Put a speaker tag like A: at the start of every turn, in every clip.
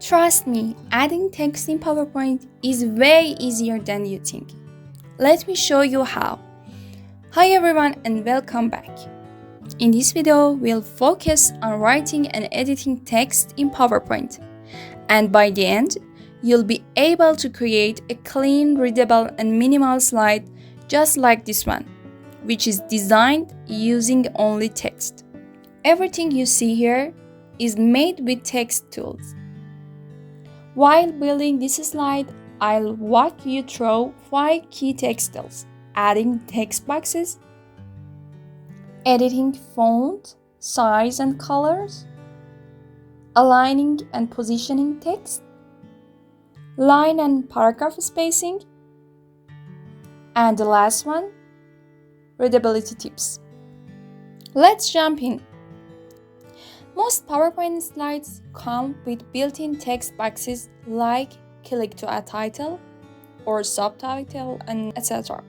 A: Trust me, adding text in PowerPoint is way easier than you think. Let me show you how. Hi everyone and welcome back. In this video, we'll focus on writing and editing text in PowerPoint. And by the end, you'll be able to create a clean, readable and minimal slide just like this one, which is designed using only text. Everything you see here is made with text tools. While building this slide, I'll walk you through 5 key text tools: adding text boxes, editing font, size and colors, aligning and positioning text, line and paragraph spacing, and the last one, readability tips. Let's jump in. Most PowerPoint slides come with built-in text boxes like click to add title or subtitle and etc.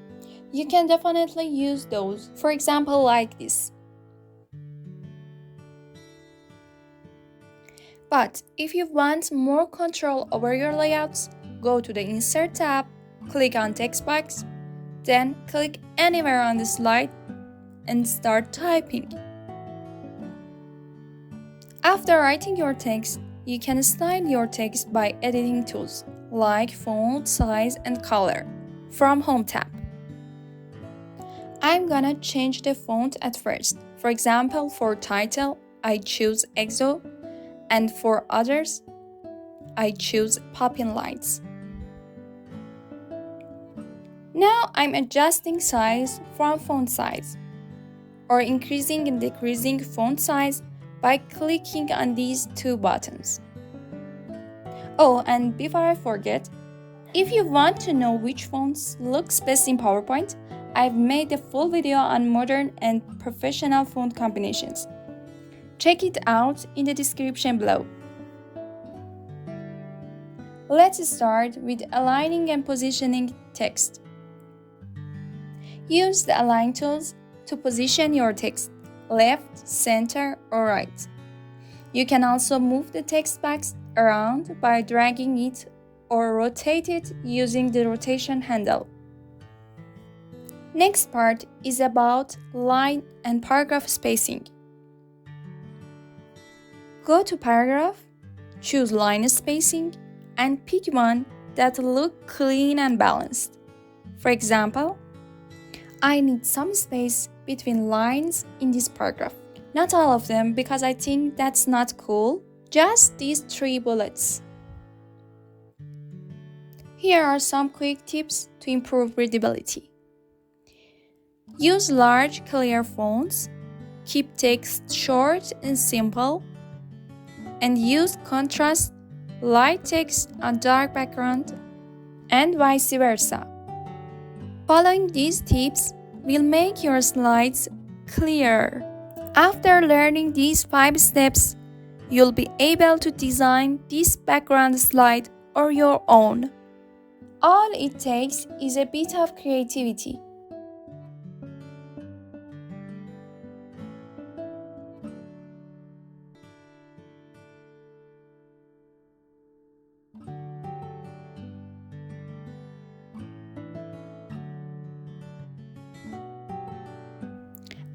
A: You can definitely use those, for example like this. But if you want more control over your layouts, go to the Insert tab, click on Text Box, then click anywhere on the slide and start typing. After writing your text, you can style your text by editing tools like font, size, and color from Home tab. I'm gonna change the font at first. For example, for title, I choose EXO, and for others, I choose Poppin Lights. Now I'm adjusting size from font size, or increasing and decreasing font size by clicking on these 2 buttons. Oh, and before I forget, if you want to know which fonts looks best in PowerPoint, I've made a full video on modern and professional font combinations. Check it out in the description below. Let's start with aligning and positioning text. Use the Align tools to position your text left, center, or right. You can also move the text box around by dragging it or rotate it using the rotation handle. Next part is about line and paragraph spacing. Go to paragraph, choose line spacing, and pick one that looks clean and balanced. For example, I need some space between lines in this paragraph. Not all of them because I think that's not cool, just these 3 bullets. Here are some quick tips to improve readability. Use large, clear fonts, keep text short and simple, and use contrast, light text on dark background, and vice versa. Following these tips will make your slides clearer. After learning these 5 steps, you'll be able to design this background slide or your own. All it takes is a bit of creativity.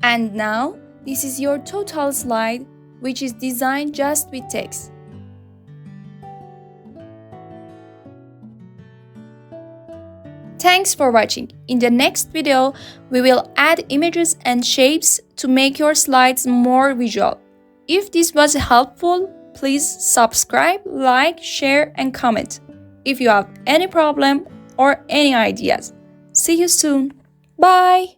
A: And now, this is your total slide, which is designed just with text. Thanks for watching. In the next video, we will add images and shapes to make your slides more visual. If this was helpful, please subscribe, like, share, and comment. If you have any problem or any ideas. See you soon. Bye!